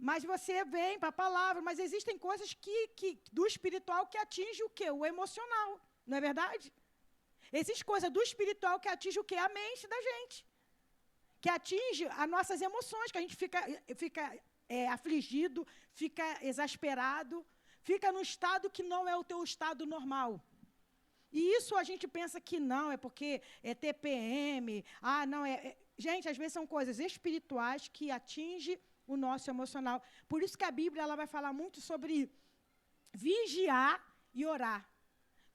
Mas você vem para a palavra, mas existem coisas do espiritual que atingem o quê? O emocional, não é verdade? Existe coisa do espiritual que atinge o quê? A mente da gente. Que atinge as nossas emoções, que a gente fica afligido, fica exasperado, fica num estado que não é o teu estado normal. E isso a gente pensa que não, é porque é TPM, não é... Gente, às vezes são coisas espirituais que atingem o nosso emocional. Por isso que a Bíblia ela vai falar muito sobre vigiar e orar.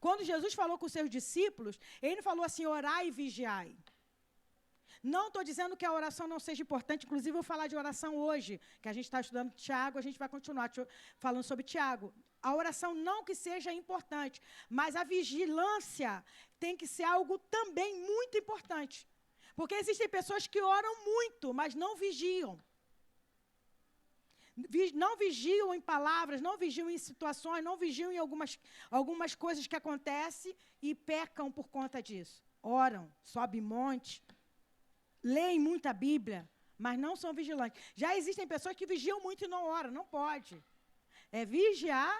Quando Jesus falou com os seus discípulos, ele falou assim, orai e vigiai. Não estou dizendo que a oração não seja importante, inclusive eu vou falar de oração hoje, que a gente está estudando Tiago, a gente vai continuar falando sobre Tiago. A oração não que seja importante, mas a vigilância tem que ser algo também muito importante. Porque existem pessoas que oram muito, mas não vigiam. Não vigiam em palavras, não vigiam em situações, não vigiam em algumas coisas que acontecem e pecam por conta disso. Oram, sobem monte, leem muita Bíblia, mas não são vigilantes. Já existem pessoas que vigiam muito e não oram, não pode. É vigiar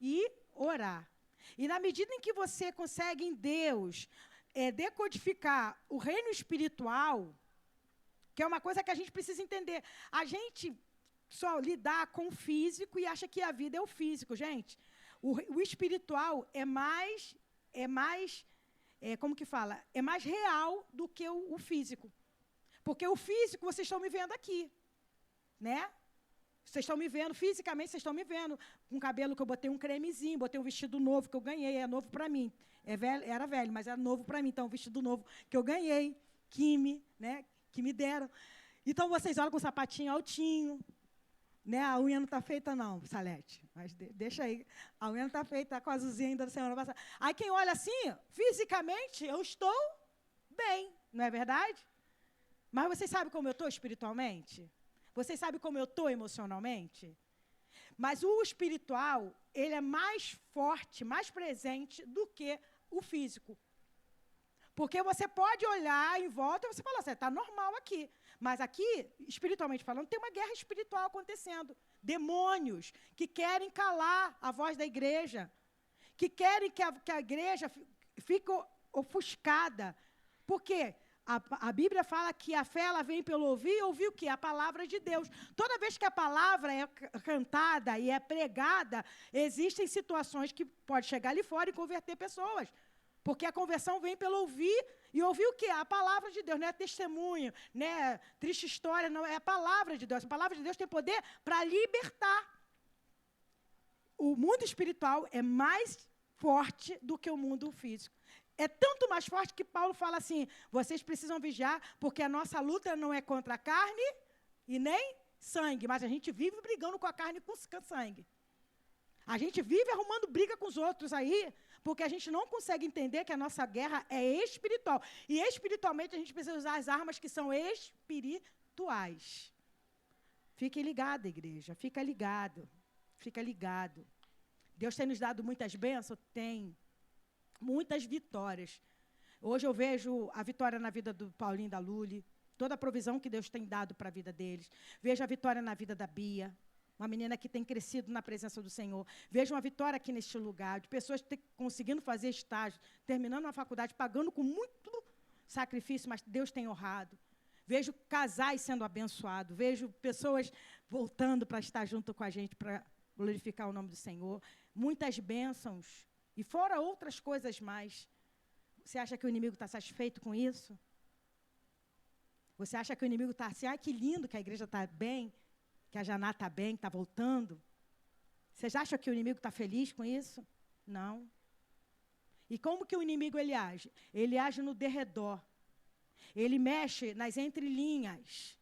e orar. E na medida em que você consegue em Deus decodificar o reino espiritual, que é uma coisa que a gente precisa entender. A gente só lidar com o físico e acha que a vida é o físico, gente. O espiritual é mais, como que fala? É mais real do que o físico. Porque o físico, vocês estão me vendo aqui, né? Vocês estão me vendo, fisicamente vocês estão me vendo. Com cabelo que eu botei um cremezinho, botei um vestido novo que eu ganhei, é novo para mim. Era velho, mas era novo para mim, então um vestido novo que eu ganhei, né? Que me deram. Então vocês olham com o sapatinho altinho, né? A unha não está feita não, Salete, mas deixa aí. A unha não está feita, está com a azulzinha ainda da semana passada. Aí quem olha assim, fisicamente, eu estou bem, não é verdade? Mas vocês sabem como eu estou espiritualmente? Vocês sabem como eu estou emocionalmente? Mas o espiritual, ele é mais forte, mais presente do que o físico. Porque você pode olhar em volta e você fala assim, está normal aqui. Mas aqui, espiritualmente falando, tem uma guerra espiritual acontecendo. Demônios que querem calar a voz da igreja. Que querem que a igreja fique ofuscada. Por quê? A Bíblia fala que a fé ela vem pelo ouvir o quê? A palavra de Deus. Toda vez que a palavra é cantada e é pregada, existem situações que pode chegar ali fora e converter pessoas. Porque a conversão vem pelo ouvir, e ouvir o quê? A palavra de Deus, não é testemunho, não é triste história, não, é a palavra de Deus. A palavra de Deus tem poder para libertar. O mundo espiritual é mais forte do que o mundo físico. É tanto mais forte que Paulo fala assim, vocês precisam vigiar, porque a nossa luta não é contra a carne e nem sangue, mas a gente vive brigando com a carne e com o sangue. A gente vive arrumando briga com os outros aí, porque a gente não consegue entender que a nossa guerra é espiritual. E espiritualmente a gente precisa usar as armas que são espirituais. Fique ligado, igreja, fica ligado, fica ligado. Deus tem nos dado muitas bênçãos? Tem. Muitas vitórias. Hoje eu vejo a vitória na vida do Paulinho e da Luli, toda a provisão que Deus tem dado para a vida deles. Vejo a vitória na vida da Bia, uma menina que tem crescido na presença do Senhor. Vejo uma vitória aqui neste lugar, de pessoas conseguindo fazer estágio, terminando uma faculdade, pagando com muito sacrifício, mas Deus tem honrado. Vejo casais sendo abençoados, vejo pessoas voltando para estar junto com a gente, para glorificar o nome do Senhor. Muitas bênçãos. E fora outras coisas mais. Você acha que o inimigo está satisfeito com isso? Você acha que o inimigo está assim, que lindo que a igreja está bem, que a Janá está bem, está voltando? Vocês acham que o inimigo está feliz com isso? Não. E como que o inimigo ele age? Ele age no derredor. Ele mexe nas entrelinhas.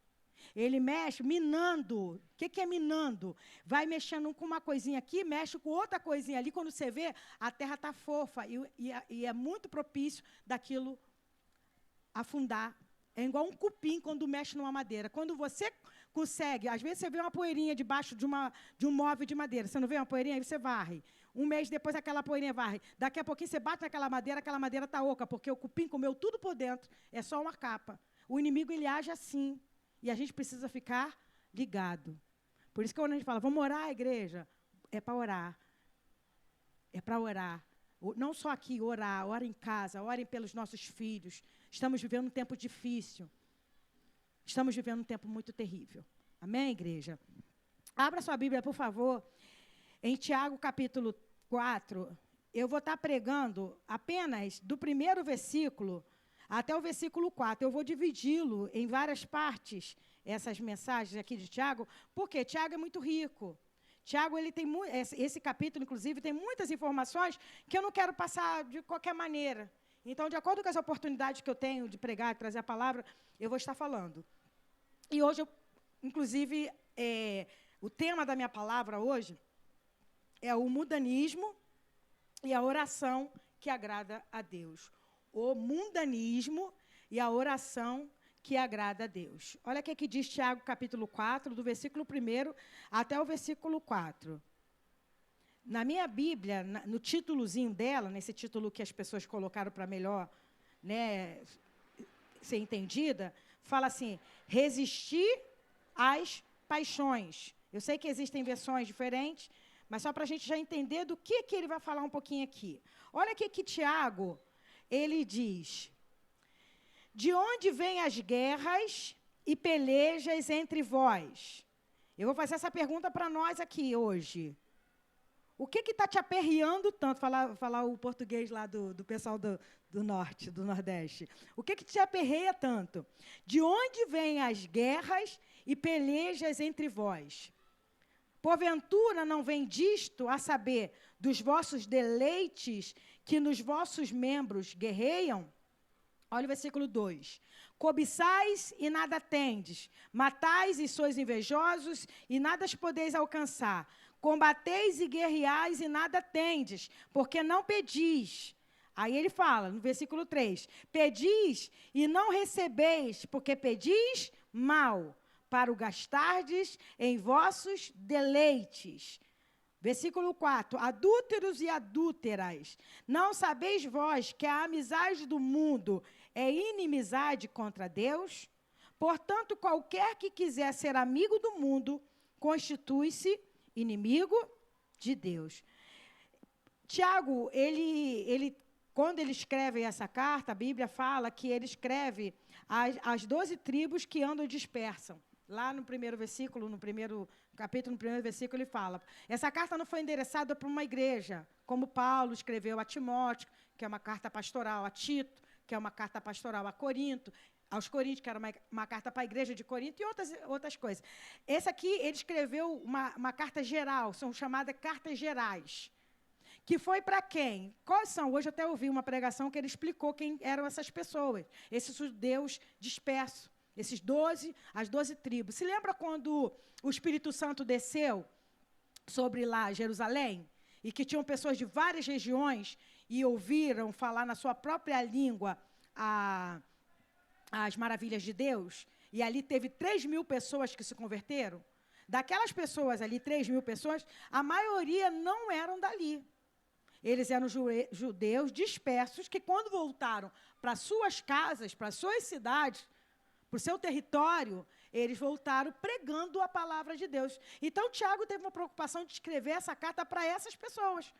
Ele mexe minando. O que é minando? Vai mexendo com uma coisinha aqui, mexe com outra coisinha ali. Quando você vê, a terra está fofa e é muito propício daquilo afundar. É igual um cupim quando mexe numa madeira. Quando você consegue, às vezes você vê uma poeirinha debaixo de um móvel de madeira. Você não vê uma poeirinha? Aí você varre. Um mês depois aquela poeirinha varre. Daqui a pouquinho você bate naquela madeira, aquela madeira está oca, porque o cupim comeu tudo por dentro. É só uma capa. O inimigo ele age assim. E a gente precisa ficar ligado. Por isso que quando a gente fala, vamos orar, igreja, é para orar. É para orar. Não só aqui, orar, orem em casa, orem pelos nossos filhos. Estamos vivendo um tempo difícil. Estamos vivendo um tempo muito terrível. Amém, igreja? Abra sua Bíblia, por favor, em Tiago, capítulo 4. Eu vou estar pregando apenas do primeiro versículo até o versículo 4. Eu vou dividi-lo em várias partes, essas mensagens aqui de Tiago, porque Tiago é muito rico. Tiago, ele tem esse capítulo, inclusive, tem muitas informações que eu não quero passar de qualquer maneira. Então, de acordo com as oportunidades que eu tenho de pregar, de trazer a palavra, eu vou estar falando. E hoje, inclusive, o tema da minha palavra hoje é o mundanismo e a oração que agrada a Deus. O mundanismo e a oração que agrada a Deus. Olha o que diz Tiago, capítulo 4, do versículo 1 até o versículo 4. Na minha Bíblia, no títulozinho dela, nesse título que as pessoas colocaram para melhor, né, ser entendida, fala assim, resistir às paixões. Eu sei que existem versões diferentes, mas só para a gente já entender do que ele vai falar um pouquinho aqui. Olha o que Tiago, ele diz. De onde vêm as guerras e pelejas entre vós? Eu vou fazer essa pergunta para nós aqui hoje. O que está te aperreando tanto? Falar o português lá do pessoal do norte, do nordeste. O que te aperreia tanto? De onde vêm as guerras e pelejas entre vós? Porventura não vem disto, a saber, dos vossos deleites que nos vossos membros guerreiam? Olha o versículo 2. Cobiçais e nada tendes, matais e sois invejosos e nada as podeis alcançar. Combateis e guerreais e nada tendes, porque não pedis. Aí ele fala, no versículo 3, pedis e não recebeis, porque pedis mal, para o gastardes em vossos deleites. Versículo 4, adúlteros e adúlteras, não sabeis vós que a amizade do mundo é inimizade contra Deus? Portanto, qualquer que quiser ser amigo do mundo, constitui-se inimigo de Deus. Tiago, quando ele escreve essa carta, a Bíblia fala que ele escreve as 12 tribos que andam dispersam. Lá no primeiro versículo, no primeiro capítulo, no primeiro versículo, ele fala, essa carta não foi endereçada para uma igreja, como Paulo escreveu a Timóteo, que é uma carta pastoral, a Tito, que é uma carta pastoral a Corinto, aos Coríntios, que era uma carta para a igreja de Corinto, e outras coisas. Esse aqui, ele escreveu uma carta geral, são chamadas cartas gerais, que foi para quem? Quais são? Hoje eu até ouvi uma pregação que ele explicou quem eram essas pessoas, esses judeus dispersos, as 12 tribos. Se lembra quando o Espírito Santo desceu sobre lá Jerusalém? E que tinham pessoas de várias regiões e ouviram falar na sua própria língua as maravilhas de Deus? E ali teve 3.000 pessoas que se converteram. Daquelas pessoas ali, 3.000 pessoas, a maioria não eram dali. Eles eram judeus dispersos que, quando voltaram para suas casas, para suas cidades, para o seu território, eles voltaram pregando a palavra de Deus. Então, Tiago teve uma preocupação de escrever essa carta para essas pessoas,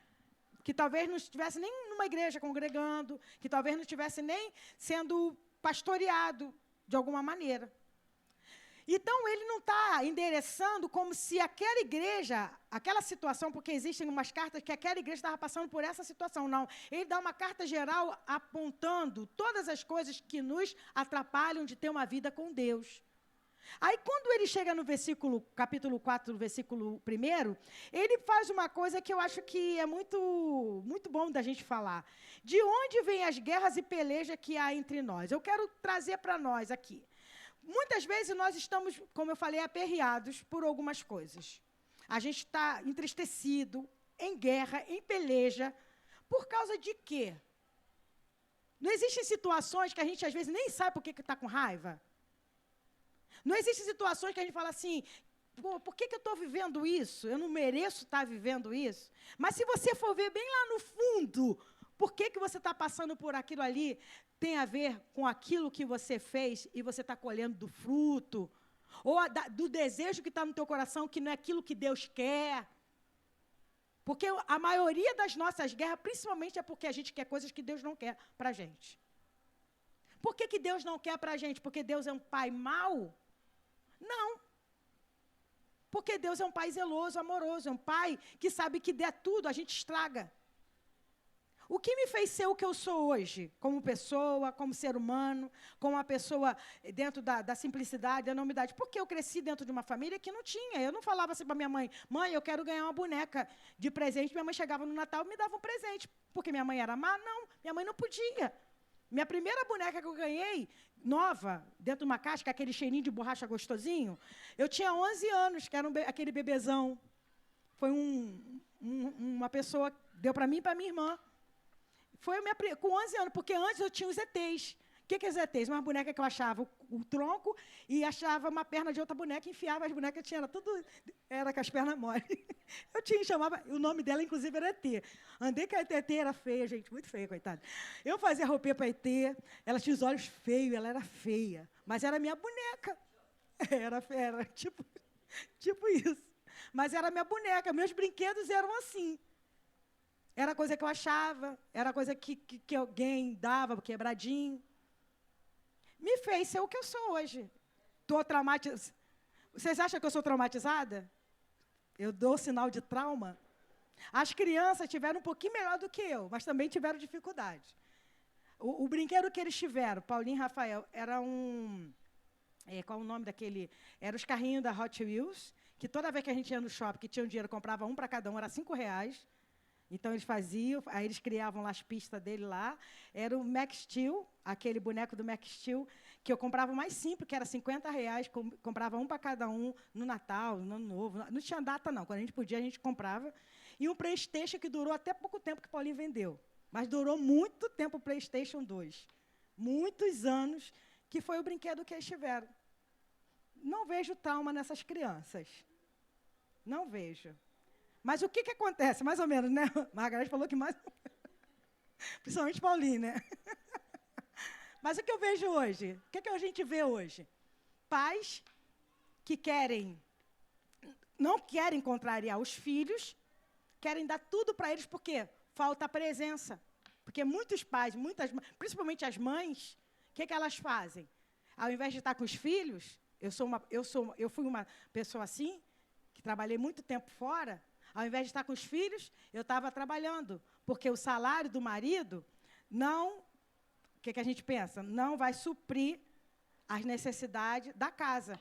que talvez não estivesse nem numa igreja congregando, que talvez não estivesse nem sendo pastoreado de alguma maneira. Então, ele não está endereçando como se aquela igreja, aquela situação, porque existem umas cartas que aquela igreja estava passando por essa situação, não. Ele dá uma carta geral apontando todas as coisas que nos atrapalham de ter uma vida com Deus. Aí, quando ele chega no capítulo 4, versículo 1, ele faz uma coisa que eu acho que é muito, muito bom da gente falar. De onde vêm as guerras e pelejas que há entre nós? Eu quero trazer para nós aqui. Muitas vezes nós estamos, como eu falei, aperreados por algumas coisas. A gente está entristecido, em guerra, em peleja, por causa de quê? Não existem situações que a gente, às vezes, nem sabe por que está com raiva? Não existem situações que a gente fala assim, por que eu estou vivendo isso? Eu não mereço estar vivendo isso. Mas se você for ver bem lá no fundo, por que você está passando por aquilo ali, tem a ver com aquilo que você fez e você está colhendo do fruto. do desejo que está no teu coração, que não é aquilo que Deus quer. Porque a maioria das nossas guerras, principalmente, é porque a gente quer coisas que Deus não quer para a gente. Por que Deus não quer para a gente? Porque Deus é um pai mau? Não. Porque Deus é um pai zeloso, amoroso, é um pai que sabe que der tudo, a gente estraga. O que me fez ser o que eu sou hoje, como pessoa, como ser humano, como uma pessoa dentro da simplicidade, da enormidade? Porque eu cresci dentro de uma família que não tinha. Eu não falava assim para minha mãe, eu quero ganhar uma boneca de presente. Minha mãe chegava no Natal e me dava um presente. Porque minha mãe era má? Não, minha mãe não podia. Minha primeira boneca que eu ganhei, nova, dentro de uma caixa, com aquele cheirinho de borracha gostosinho, eu tinha 11 anos, que era aquele bebezão. Foi uma pessoa que deu para mim e para minha irmã. Foi com 11 anos, porque antes eu tinha os ETs. O que é os ETs? Uma boneca que eu achava o tronco e achava uma perna de outra boneca, enfiava as bonecas, era com as pernas mole. Chamava, o nome dela, inclusive, era ET. Andei com a ET, era feia, gente, muito feia, coitada. Eu fazia roupinha para ET, ela tinha os olhos feios, ela era feia, mas era minha boneca. Era tipo isso. Mas era minha boneca, meus brinquedos eram assim. Era coisa que eu achava, era coisa que alguém dava, quebradinho. Me fez ser o que eu sou hoje. Estou traumatizada. Vocês acham que eu sou traumatizada? Eu dou sinal de trauma? As crianças tiveram um pouquinho melhor do que eu, mas também tiveram dificuldade. O brinquedo que eles tiveram, Paulinho e Rafael, era qual o nome daquele? Eram os carrinhos da Hot Wheels, que toda vez que a gente ia no shopping, que tinha um dinheiro, comprava um para cada um, era R$5. Então, eles faziam, aí eles criavam lá as pistas dele lá. Era o Max Steel, aquele boneco do Max Steel, que eu comprava o mais simples, que era R$50, comprava um para cada um no Natal, no Ano Novo. Não tinha data, não. Quando a gente podia, a gente comprava. E um PlayStation que durou até pouco tempo que o Paulinho vendeu. Mas durou muito tempo o PlayStation 2. Muitos anos, que foi o brinquedo que eles tiveram. Não vejo trauma nessas crianças. Não vejo. Mas o que acontece? Mais ou menos, né? Margareth falou que mais... Principalmente Paulinho, né? Mas o que eu vejo hoje? O que a gente vê hoje? Pais que não querem contrariar os filhos, querem dar tudo para eles, porque falta presença. Porque muitos pais, principalmente as mães, o que elas fazem? Ao invés de estar com os filhos, eu fui uma pessoa assim, que trabalhei muito tempo fora. Ao invés de estar com os filhos, eu estava trabalhando, porque o salário do marido o que a gente pensa? Não vai suprir as necessidades da casa.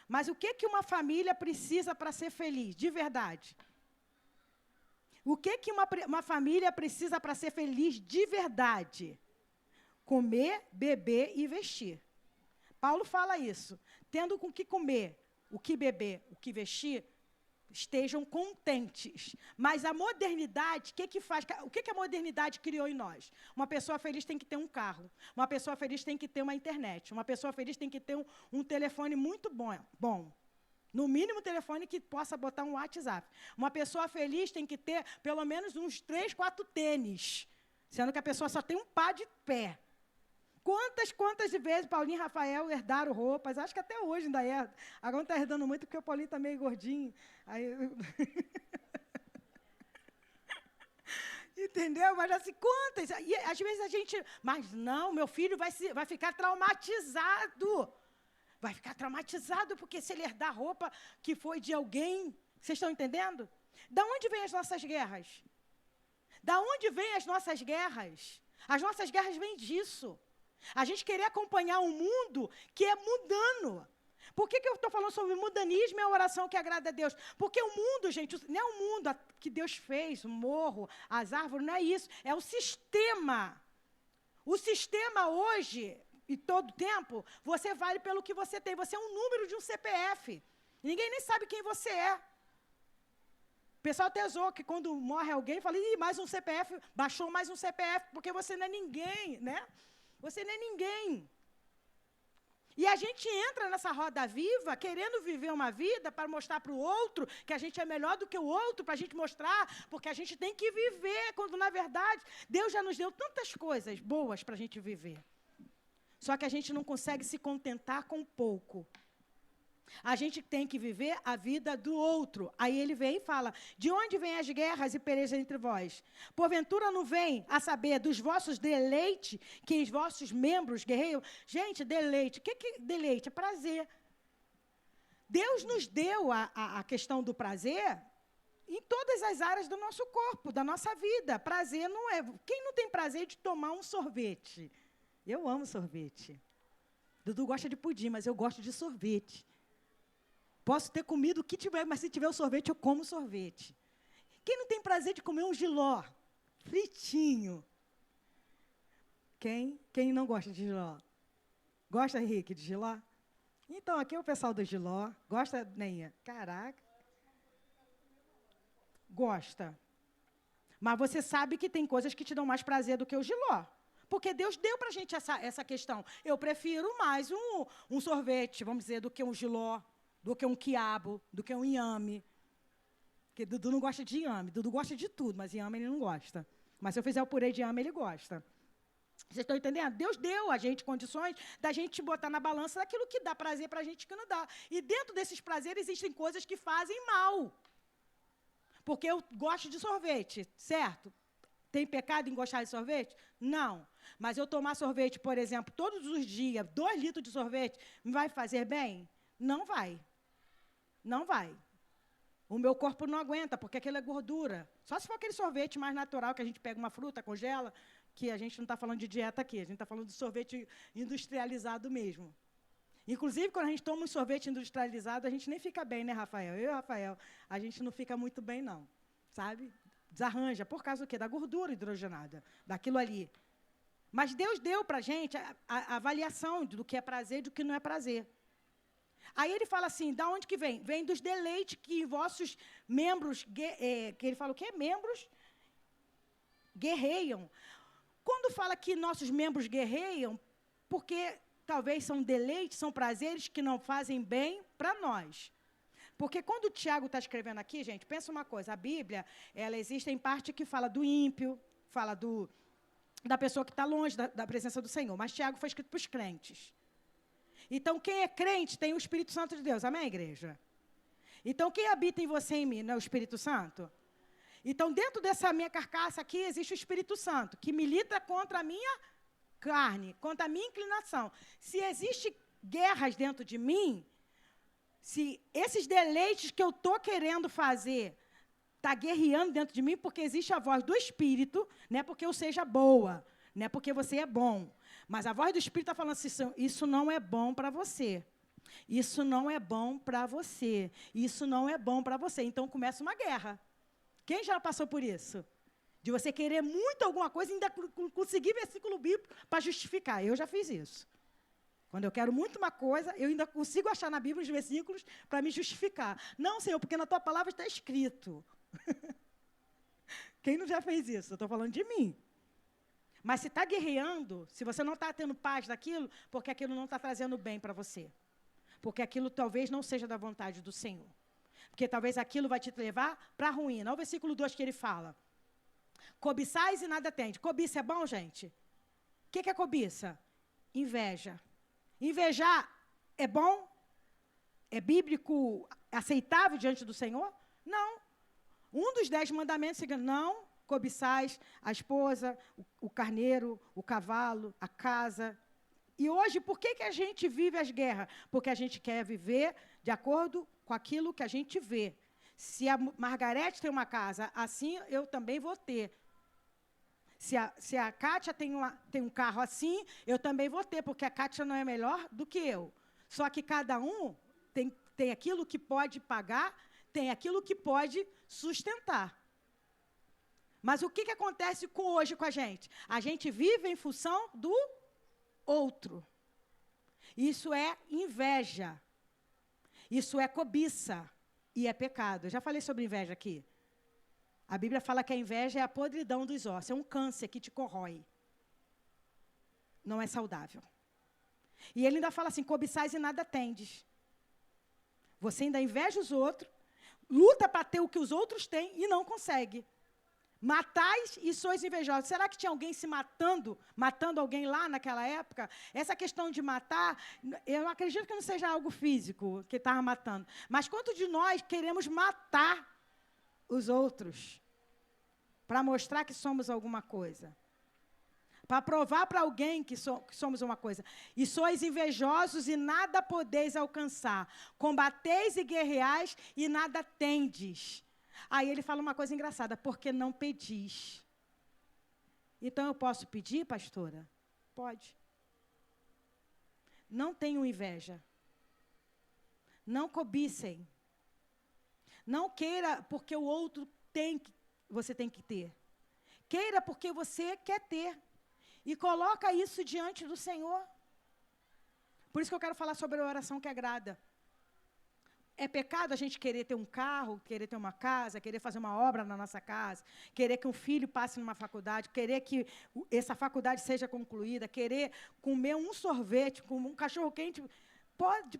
Mas o que uma família precisa para ser feliz, de verdade? O que uma família precisa para ser feliz de verdade? Comer, beber e vestir. Paulo fala isso. Tendo com o que comer, o que beber, o que vestir, estejam contentes. Mas a modernidade, o que a modernidade criou em nós? Uma pessoa feliz tem que ter um carro. Uma pessoa feliz tem que ter uma internet. Uma pessoa feliz tem que ter um telefone muito bom. No mínimo, telefone que possa botar um WhatsApp. Uma pessoa feliz tem que ter pelo menos uns 3, 4 tênis. Sendo que a pessoa só tem um par de pé. Quantas vezes Paulinho e Rafael herdaram roupas? Acho que até hoje ainda herda. Agora não está herdando muito, porque o Paulinho está meio gordinho. Aí... Entendeu? Mas assim, quantas? E às vezes a gente... Mas não, meu filho vai ficar traumatizado. Vai ficar traumatizado, porque se ele herdar roupa que foi de alguém... Vocês estão entendendo? Da onde vêm as nossas guerras? Da onde vêm as nossas guerras? As nossas guerras vêm disso. A gente querer acompanhar um mundo que é mudando. Por que eu estou falando sobre mudanismo e a oração que agrada a Deus? Porque o mundo, gente, não é o mundo que Deus fez, o morro, as árvores, não é isso. É o sistema. O sistema hoje, e todo tempo, você vale pelo que você tem. Você é um número de um CPF. Ninguém nem sabe quem você é. O pessoal até zoou que quando morre alguém, fala, mais um CPF, baixou mais um CPF, porque você não é ninguém, né? Você não é ninguém. E a gente entra nessa roda viva, querendo viver uma vida para mostrar para o outro que a gente é melhor do que o outro, para a gente mostrar, porque a gente tem que viver, quando, na verdade, Deus já nos deu tantas coisas boas para a gente viver. Só que a gente não consegue se contentar com pouco. A gente tem que viver a vida do outro. Aí ele vem e fala, de onde vêm as guerras e pelejas entre vós? Porventura não vem a saber dos vossos deleites, que os vossos membros guerreiam? Gente, deleite. O que é deleite? É prazer. Deus nos deu a questão do prazer em todas as áreas do nosso corpo, da nossa vida. Prazer não é... Quem não tem prazer de tomar um sorvete? Eu amo sorvete. Dudu gosta de pudim, mas eu gosto de sorvete. Posso ter comido o que tiver, mas se tiver o sorvete, eu como sorvete. Quem não tem prazer de comer um jiló fritinho? Quem não gosta de jiló? Gosta, Henrique, de jiló? Então, aqui é o pessoal do jiló. Gosta, Neinha? Caraca. Gosta. Mas você sabe que tem coisas que te dão mais prazer do que o jiló. Porque Deus deu para a gente essa questão. Eu prefiro mais um sorvete, vamos dizer, do que um jiló, do que um quiabo, do que um inhame. Porque Dudu não gosta de inhame. Dudu gosta de tudo, mas inhame ele não gosta. Mas se eu fizer o purê de inhame, ele gosta. Vocês estão entendendo? Deus deu a gente condições da gente botar na balança daquilo que dá prazer para a gente e que não dá. E dentro desses prazeres existem coisas que fazem mal. Porque eu gosto de sorvete, certo? Tem pecado em gostar de sorvete? Não. Mas eu tomar sorvete, por exemplo, todos os dias, 2 litros de sorvete, me vai fazer bem? Não vai. Não vai. O meu corpo não aguenta, porque aquilo é gordura. Só se for aquele sorvete mais natural, que a gente pega uma fruta, congela, que a gente não está falando de dieta aqui, a gente está falando de sorvete industrializado mesmo. Inclusive, quando a gente toma um sorvete industrializado, a gente nem fica bem, né, Rafael? Eu e o Rafael, a gente não fica muito bem, não. Sabe? Desarranja. Por causa do quê? Da gordura hidrogenada, daquilo ali. Mas Deus deu para a gente a avaliação do que é prazer e do que não é prazer. Aí ele fala assim, da onde que vem? Vem dos deleites que vossos membros, que ele fala o quê? Membros guerreiam. Quando fala que nossos membros guerreiam, porque talvez são deleites, são prazeres que não fazem bem para nós. Porque quando o Tiago está escrevendo aqui, gente, pensa uma coisa, a Bíblia, ela existe em parte que fala do ímpio, fala da pessoa que está longe da presença do Senhor, mas Tiago foi escrito para os crentes. Então, quem é crente tem o Espírito Santo de Deus, amém, igreja? Então, quem habita em você e em mim, não é o Espírito Santo? Então, dentro dessa minha carcaça aqui, existe o Espírito Santo, que milita contra a minha carne, contra a minha inclinação. Se existem guerras dentro de mim, se esses deleites que eu estou querendo fazer está guerreando dentro de mim, porque existe a voz do Espírito, não é porque eu seja boa, não é porque você é bom, mas a voz do Espírito está falando assim, isso não é bom para você. Isso não é bom para você. Isso não é bom para você. Então, começa uma guerra. Quem já passou por isso? De você querer muito alguma coisa e ainda conseguir versículo bíblico para justificar. Eu já fiz isso. Quando eu quero muito uma coisa, eu ainda consigo achar na Bíblia os versículos para me justificar. Não, Senhor, porque na tua palavra está escrito. Quem não já fez isso? Eu estou falando de mim. Mas se está guerreando, se você não está tendo paz daquilo, porque aquilo não está trazendo bem para você. Porque aquilo talvez não seja da vontade do Senhor. Porque talvez aquilo vai te levar para a ruína. Olha o versículo 2 que ele fala. Cobiçais e nada tende. Cobiça é bom, gente? O que é cobiça? Inveja. Invejar é bom? É bíblico, aceitável diante do Senhor? Não. Um dos 10 mandamentos é não cobiçais a esposa, o carneiro, o cavalo, a casa. E hoje, por que a gente vive as guerras? Porque a gente quer viver de acordo com aquilo que a gente vê. Se a Margarete tem uma casa, assim eu também vou ter. Se a Kátia tem um carro assim, eu também vou ter, porque a Kátia não é melhor do que eu. Só que cada um tem aquilo que pode pagar, tem aquilo que pode sustentar. Mas o que acontece hoje com a gente? A gente vive em função do outro. Isso é inveja. Isso é cobiça. E é pecado. Eu já falei sobre inveja aqui. A Bíblia fala que a inveja é a podridão dos ossos. É um câncer que te corrói. Não é saudável. E ele ainda fala assim, cobiçais e nada tendes. Você ainda inveja os outros, luta para ter o que os outros têm e não consegue. Matais e sois invejosos. Será que tinha alguém se matando alguém lá naquela época? Essa questão de matar, eu acredito que não seja algo físico que estava matando. Mas quantos de nós queremos matar os outros para mostrar que somos alguma coisa? Para provar para alguém que somos uma coisa. E sois invejosos e nada podeis alcançar. Combateis e guerreais e nada tendes. Aí ele fala uma coisa engraçada, porque não pedis. Então eu posso pedir, pastora? Pode. Não tenham inveja. Não cobicem. Não queira porque o outro você tem que ter. Queira porque você quer ter. E coloca isso diante do Senhor. Por isso que eu quero falar sobre a oração que agrada. É pecado a gente querer ter um carro, querer ter uma casa, querer fazer uma obra na nossa casa, querer que um filho passe numa faculdade, querer que essa faculdade seja concluída, querer comer um sorvete, comer um cachorro-quente.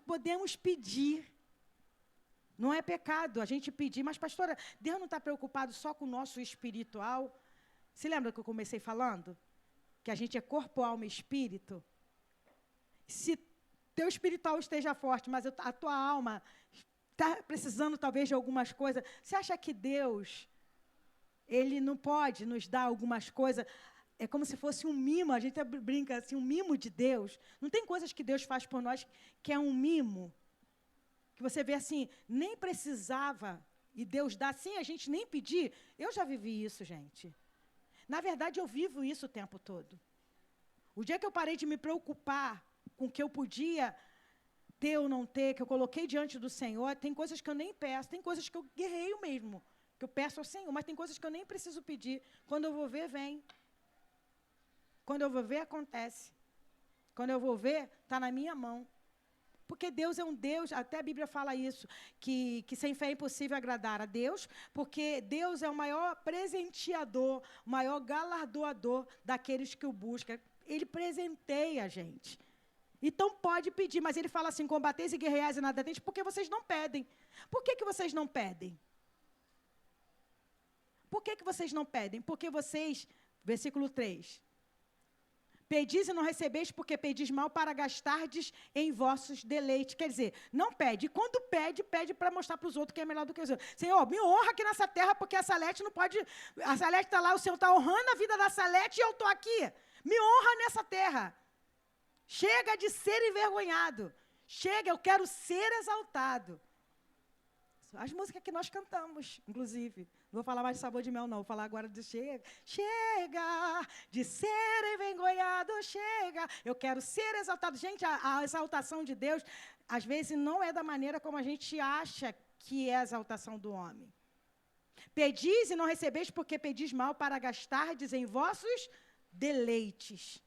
Podemos pedir. Não é pecado a gente pedir. Mas, pastora, Deus não está preocupado só com o nosso espiritual? Se lembra que eu comecei falando? Que a gente é corpo, alma e espírito? Se teu espiritual esteja forte, mas a tua alma está precisando talvez de algumas coisas, você acha que Deus, Ele não pode nos dar algumas coisas? É como se fosse um mimo, a gente brinca assim, um mimo de Deus. Não tem coisas que Deus faz por nós que é um mimo, que você vê assim, nem precisava, e Deus dá sem a gente nem pedir. Eu já vivi isso, gente. Na verdade, eu vivo isso o tempo todo. O dia que eu parei de me preocupar com o que eu podia ter ou não ter, que eu coloquei diante do Senhor, tem coisas que eu nem peço, tem coisas que eu guerreio mesmo, que eu peço ao Senhor, mas tem coisas que eu nem preciso pedir. Quando eu vou ver, vem. Quando eu vou ver, acontece. Quando eu vou ver, está na minha mão. Porque Deus é um Deus, até a Bíblia fala isso, que sem fé é impossível agradar a Deus, porque Deus é o maior presenteador, o maior galardoador daqueles que o buscam. Ele presenteia a gente. Então pode pedir, mas ele fala assim, combateis e guerreais e nada tendes, porque vocês não pedem. Por que vocês não pedem? Por que vocês não pedem? Porque vocês, versículo 3, pedis e não recebeis, porque pedis mal para gastardes em vossos deleites. Quer dizer, não pede. E quando pede, pede para mostrar para os outros que é melhor do que os outros. Senhor, me honra aqui nessa terra, porque a Salete não pode... A Salete está lá, o Senhor está honrando a vida da Salete e eu estou aqui. Me honra nessa terra. Chega de ser envergonhado. Chega, eu quero ser exaltado. As músicas que nós cantamos, inclusive. Não vou falar mais de Sabor de Mel, não. Vou falar agora de chega. Chega de ser envergonhado, chega. Eu quero ser exaltado. Gente, a exaltação de Deus, às vezes, não é da maneira como a gente acha que é a exaltação do homem. Pedis e não recebeis, porque pedis mal para gastardes em vossos deleites,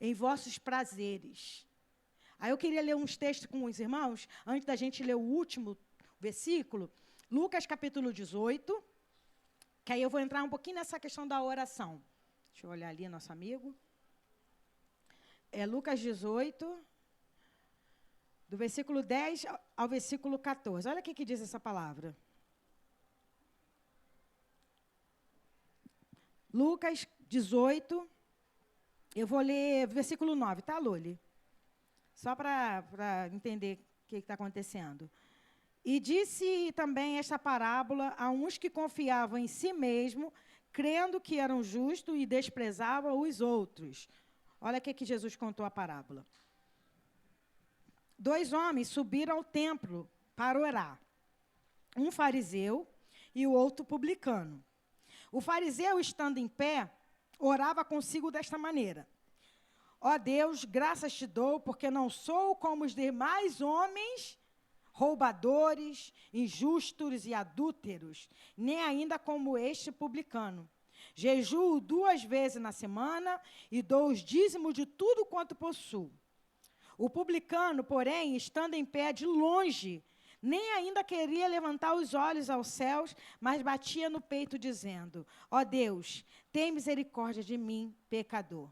em vossos prazeres. Aí eu queria ler uns textos com os irmãos, antes da gente ler o último versículo, Lucas capítulo 18, que aí eu vou entrar um pouquinho nessa questão da oração. Deixa eu olhar ali, nosso amigo. É Lucas 18, do versículo 10 ao versículo 14. Olha o que diz essa palavra. Lucas 18, eu vou ler versículo 9, tá, Luli? Só para entender o que está acontecendo. E disse também esta parábola a uns que confiavam em si mesmo, crendo que eram justos e desprezavam os outros. Olha o que Jesus contou a parábola. 2 homens subiram ao templo para orar. Um fariseu e o outro publicano. O fariseu, estando em pé, orava consigo desta maneira: ó Deus, graças te dou, porque não sou como os demais homens, roubadores, injustos e adúlteros, nem ainda como este publicano. Jejuo 2 vezes na semana e dou os dízimos de tudo quanto possuo. O publicano, porém, estando em pé de longe, nem ainda queria levantar os olhos aos céus, mas batia no peito, dizendo: ó Deus, tem misericórdia de mim, pecador.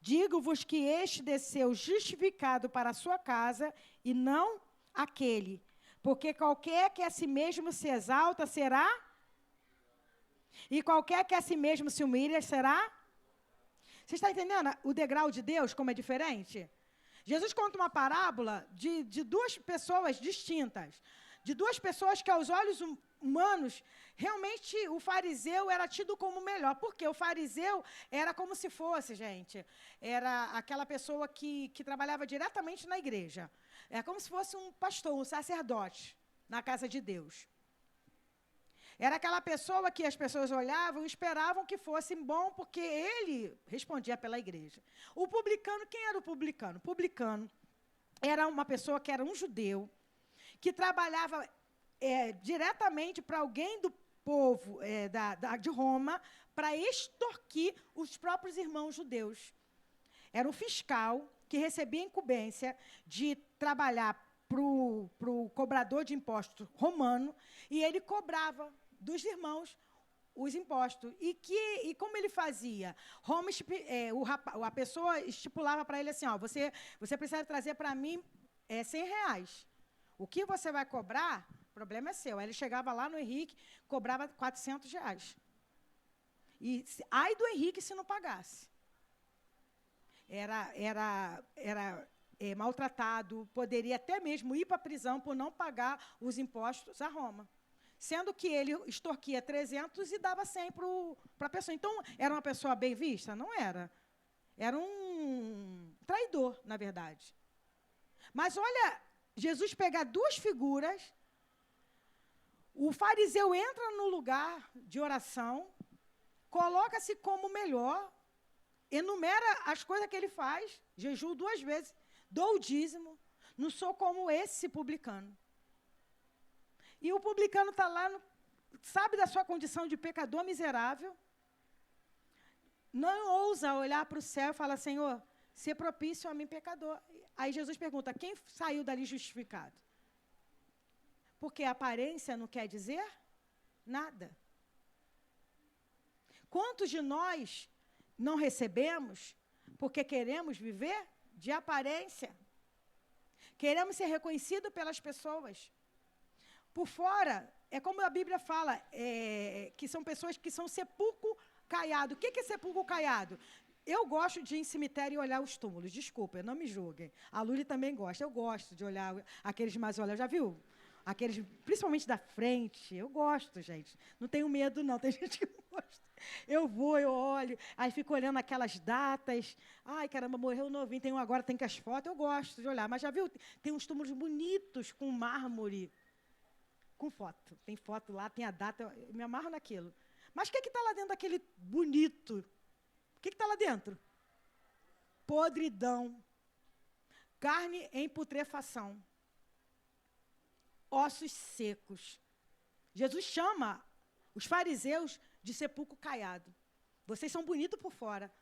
Digo-vos que este desceu justificado para a sua casa, e não aquele, porque qualquer que a si mesmo se exalta será... E qualquer que a si mesmo se humilha será... Você está entendendo o degrau de Deus, como é diferente? Jesus conta uma parábola de duas pessoas distintas. De duas pessoas que, aos olhos humanos, realmente o fariseu era tido como melhor. Porque o fariseu era como se fosse, gente, era aquela pessoa que trabalhava diretamente na igreja. É como se fosse um pastor, um sacerdote na casa de Deus. Era aquela pessoa que as pessoas olhavam e esperavam que fosse bom, porque ele respondia pela igreja. O publicano, quem era o publicano? O publicano era uma pessoa que era um judeu, que trabalhava diretamente para alguém do povo de Roma, para extorquir os próprios irmãos judeus. Era um fiscal que recebia incumbência de trabalhar para o cobrador de impostos romano, e ele cobrava dos irmãos os impostos. E como ele fazia? Roma, a pessoa estipulava para ele assim, ó, você precisa trazer para mim R$100. O que você vai cobrar, o problema é seu. Aí ele chegava lá no Henrique, cobrava R$400. E ai do Henrique se não pagasse. Era maltratado, poderia até mesmo ir para a prisão por não pagar os impostos a Roma. Sendo que ele extorquia 300 e dava 100 para a pessoa. Então, era uma pessoa bem vista? Não era. Era um traidor, na verdade. Mas olha, Jesus pega duas figuras, o fariseu entra no lugar de oração, coloca-se como melhor, enumera as coisas que ele faz, jejuo 2 vezes, dou o dízimo, não sou como esse publicano. E o publicano está lá, sabe da sua condição de pecador miserável, não ousa olhar para o céu e fala, Senhor, ser propício a mim, pecador. Aí Jesus pergunta, quem saiu dali justificado? Porque a aparência não quer dizer nada. Quantos de nós não recebemos porque queremos viver de aparência? Queremos ser reconhecidos pelas pessoas. Por fora, é como a Bíblia fala, que são pessoas que são sepulcro caiado. O que é sepulcro caiado? Eu gosto de ir em cemitério e olhar os túmulos. Desculpa, não me julguem. A Luli também gosta. Eu gosto de olhar aqueles mausoléus. Já viu? Aqueles, principalmente da frente. Eu gosto, gente. Não tenho medo, não. Tem gente que não gosta. Eu vou, eu olho. Aí fico olhando aquelas datas. Ai, caramba, morreu novinho. Tem um agora, tem que as fotos. Eu gosto de olhar. Mas já viu? Tem uns túmulos bonitos com mármore. Com foto. Tem foto lá, tem a data, eu me amarro naquilo. Mas o que está lá dentro daquele bonito? O que está lá dentro? Podridão. Carne em putrefação. Ossos secos. Jesus chama os fariseus de sepulcro caiado. Vocês são bonitos por fora,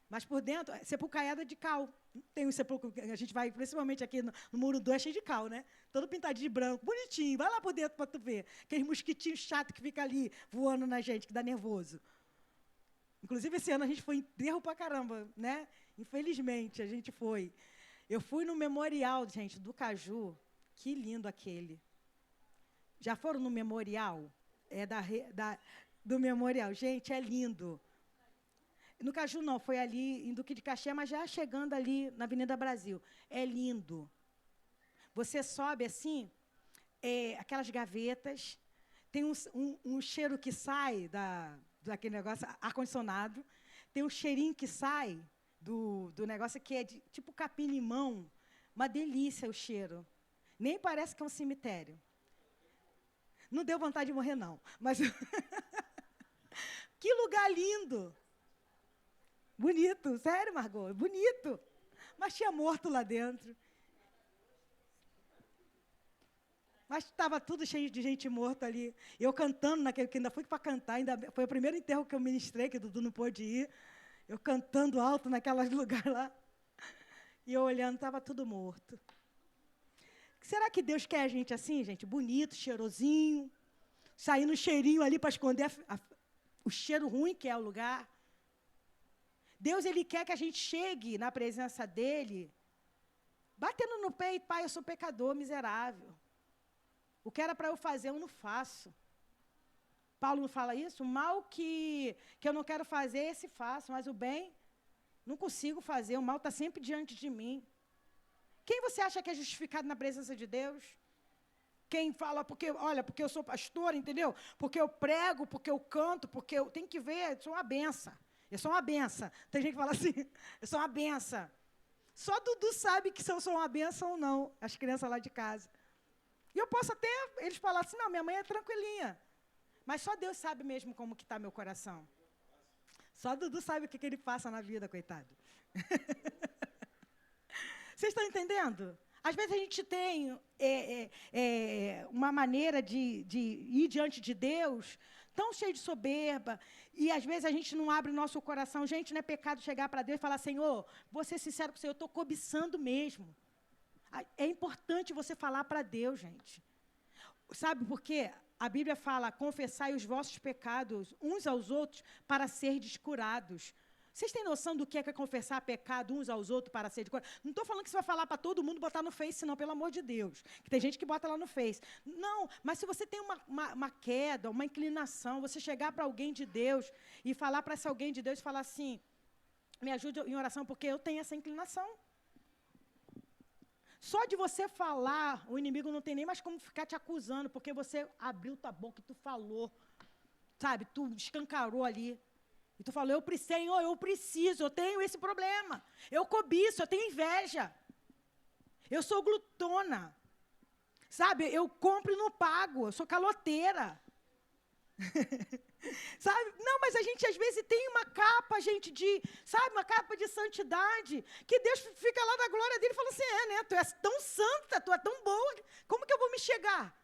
mas por dentro, sepulcro caiado é de cal. Tem um sepulcro, a gente vai, principalmente aqui no Muro 2, é cheio de cal, né? Todo pintadinho de branco, bonitinho. Vai lá por dentro para tu ver. Aqueles mosquitinhos chatos que fica ali voando na gente, que dá nervoso. Inclusive, esse ano a gente foi enterro pra caramba, né? Infelizmente, a gente foi. Eu fui no memorial, gente, do Caju. Que lindo aquele. Já foram no memorial? Do memorial. Gente, é lindo. No Caju não, foi ali em Duque de Caxias, mas já chegando ali na Avenida Brasil. É lindo. Você sobe assim, aquelas gavetas, tem um cheiro que sai daquele negócio, ar-condicionado, tem um cheirinho que sai do negócio que é de tipo capim-limão, uma delícia o cheiro. Nem parece que é um cemitério. Não deu vontade de morrer, não. Mas que lugar lindo! Bonito, sério, Margot, bonito. Mas tinha morto lá dentro. Mas estava tudo cheio de gente morta ali. Eu cantando naquele, que ainda fui para cantar, foi o primeiro enterro que eu ministrei, que o Dudu não pôde ir. Eu cantando alto naqueles lugares lá. E eu olhando, estava tudo morto. Será que Deus quer a gente assim, gente? Bonito, cheirosinho, saindo um cheirinho ali para esconder o cheiro ruim que é o lugar. Deus, Ele quer que a gente chegue na presença dEle, batendo no peito, Pai, eu sou pecador, miserável. O que era para eu fazer, eu não faço. Paulo não fala isso? O mal que eu não quero fazer, esse faço, mas o bem não consigo fazer, o mal está sempre diante de mim. Quem você acha que é justificado na presença de Deus? Quem fala, porque eu sou pastor, entendeu? Porque eu prego, porque eu canto, porque eu tenho que ver, eu sou uma benção. Eu sou uma benção. Tem gente que fala assim, eu sou uma benção. Só Dudu sabe que se eu sou uma benção ou não, as crianças lá de casa. E eu posso até, eles falarem assim, não, minha mãe é tranquilinha. Mas só Deus sabe mesmo como que está meu coração. Só Dudu sabe o que ele passa na vida, coitado. Vocês estão entendendo? Às vezes a gente tem uma maneira de ir diante de Deus tão cheio de soberba, e às vezes a gente não abre o nosso coração. Gente, não é pecado chegar para Deus e falar, Senhor, vou ser sincero com o Senhor, eu estou cobiçando mesmo. É importante você falar para Deus, gente. Sabe por quê? A Bíblia fala, confessai os vossos pecados uns aos outros para serdes curados. Vocês têm noção do que é confessar pecado uns aos outros para ser de cura? Não estou falando que você vai falar para todo mundo botar no Face, não, pelo amor de Deus. Que tem gente que bota lá no Face. Não, mas se você tem uma queda, uma inclinação, você chegar para alguém de Deus e falar para esse alguém de Deus e falar assim, me ajude em oração, porque eu tenho essa inclinação. Só de você falar, o inimigo não tem nem mais como ficar te acusando, porque você abriu tua boca e tu falou, sabe? Tu escancarou ali. E tu falou, Senhor, eu preciso, eu tenho esse problema. Eu cobiço, eu tenho inveja. Eu sou glutona. Sabe, eu compro e não pago, eu sou caloteira. Sabe? Não, mas a gente às vezes tem uma capa, gente, uma capa de santidade, que Deus fica lá na glória dele e fala assim, né? Tu és tão santa, tu é tão boa, como que eu vou me chegar?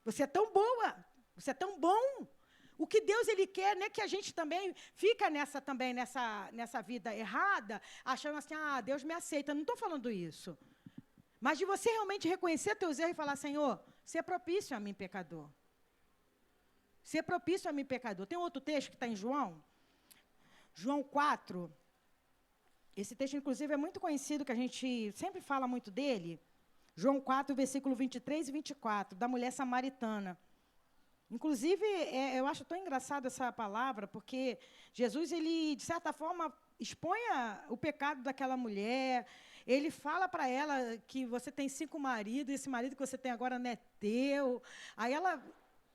Você é tão boa, você é tão bom. O que Deus ele quer, né, que a gente também fica nessa vida errada, achando assim, Deus me aceita. Não estou falando isso. Mas de você realmente reconhecer teus erros e falar, Senhor, ser propício a mim, pecador. Ser propício a mim, pecador. Tem outro texto que está em João 4. Esse texto, inclusive, é muito conhecido, que a gente sempre fala muito dele. João 4, versículo 23 e 24, da mulher samaritana. Inclusive, eu acho tão engraçado essa palavra, porque Jesus, ele, de certa forma, expõe o pecado daquela mulher. Ele fala para ela que você tem 5 maridos, e esse marido que você tem agora não é teu. Aí ela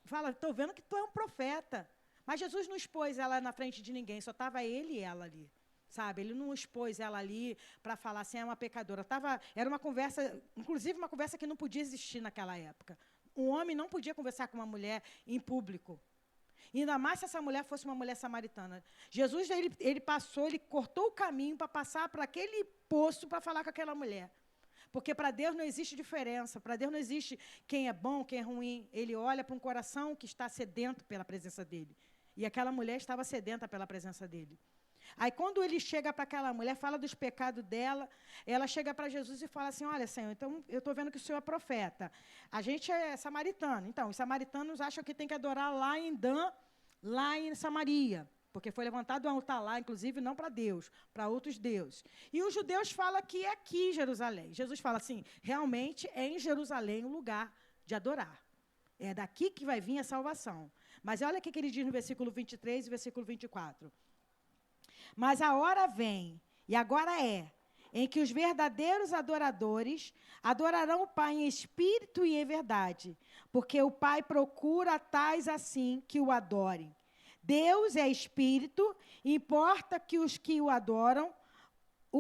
fala, estou vendo que tu é um profeta. Mas Jesus não expôs ela na frente de ninguém, só estava ele e ela ali. Sabe? Ele não expôs ela ali para falar assim, é uma pecadora. Era uma conversa, inclusive uma conversa que não podia existir naquela época. Um homem não podia conversar com uma mulher em público. Ainda mais se essa mulher fosse uma mulher samaritana. Jesus, ele cortou o caminho para passar para aquele poço para falar com aquela mulher. Porque para Deus não existe diferença, para Deus não existe quem é bom, quem é ruim. Ele olha para um coração que está sedento pela presença dele. E aquela mulher estava sedenta pela presença dele. Aí, quando ele chega para aquela mulher, fala dos pecados dela, ela chega para Jesus e fala assim, olha, Senhor, então eu estou vendo que o Senhor é profeta. A gente é samaritano. Então, os samaritanos acham que tem que adorar lá em Dan, lá em Samaria, porque foi levantado um altar lá, inclusive, não para Deus, para outros deuses. E os judeus falam que é aqui em Jerusalém. Jesus fala assim, realmente é em Jerusalém o lugar de adorar. É daqui que vai vir a salvação. Mas olha o que ele diz no versículo 23 e versículo 24. Mas a hora vem, e agora em que os verdadeiros adoradores adorarão o Pai em espírito e em verdade, porque o Pai procura tais assim que o adorem. Deus é espírito, importa que os que o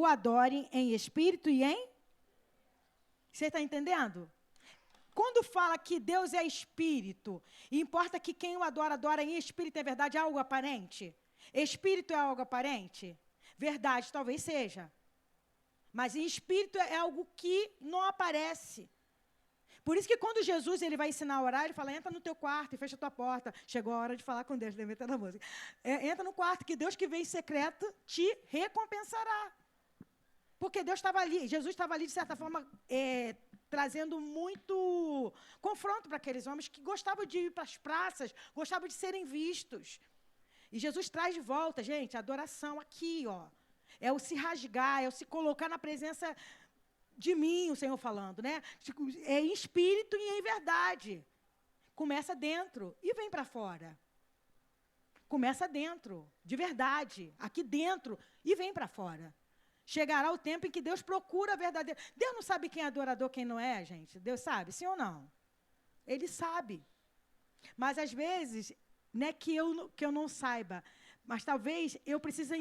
adorem em espírito e em... Você está entendendo? Quando fala que Deus é espírito, importa que quem o adora em espírito e em verdade, é algo aparente? Espírito é algo aparente? Verdade, talvez seja. Mas em espírito é algo que não aparece. Por isso que quando Jesus ele vai ensinar a orar, ele fala, entra no teu quarto e fecha a tua porta. Chegou a hora de falar com Deus, deve estar na música. Entra no quarto, que Deus que vem em secreto te recompensará. Porque Deus estava ali, Jesus estava ali, de certa forma, trazendo muito confronto para aqueles homens que gostavam de ir para as praças, gostavam de serem vistos. E Jesus traz de volta, gente, a adoração aqui, ó. É o se rasgar, é o se colocar na presença de mim, o Senhor falando, né? É em espírito e em verdade. Começa dentro e vem para fora. Começa dentro, de verdade, aqui dentro, e vem para fora. Chegará o tempo em que Deus procura a verdadeira. Deus não sabe quem é adorador, quem não é, gente? Deus sabe, sim ou não? Ele sabe. Mas, às vezes, não é que eu não saiba, mas talvez eu preciso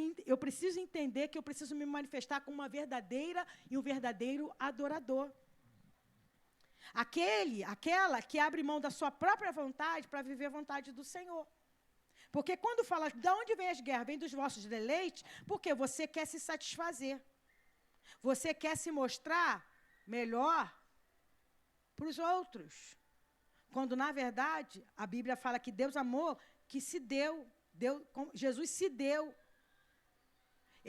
entender que eu preciso me manifestar como uma verdadeira e um verdadeiro adorador. Aquela que abre mão da sua própria vontade para viver a vontade do Senhor. Porque quando fala, de onde vem as guerras? Vem dos vossos deleites, porque você quer se satisfazer. Você quer se mostrar melhor para os outros. Quando, na verdade, a Bíblia fala que Deus amou, que se deu. Jesus se deu.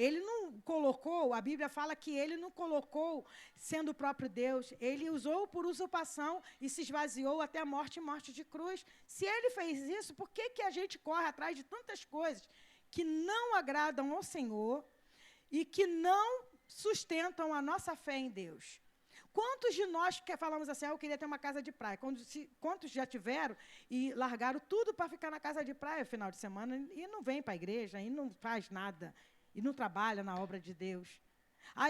Ele não colocou, a Bíblia fala que ele não colocou sendo o próprio Deus. Ele usou por usurpação e se esvaziou até a morte e morte de cruz. Se ele fez isso, por que a gente corre atrás de tantas coisas que não agradam ao Senhor e que não sustentam a nossa fé em Deus? Quantos de nós que falamos assim, eu queria ter uma casa de praia? Quantos já tiveram e largaram tudo para ficar na casa de praia no final de semana e não vem para a igreja, e não faz nada, e não trabalha na obra de Deus?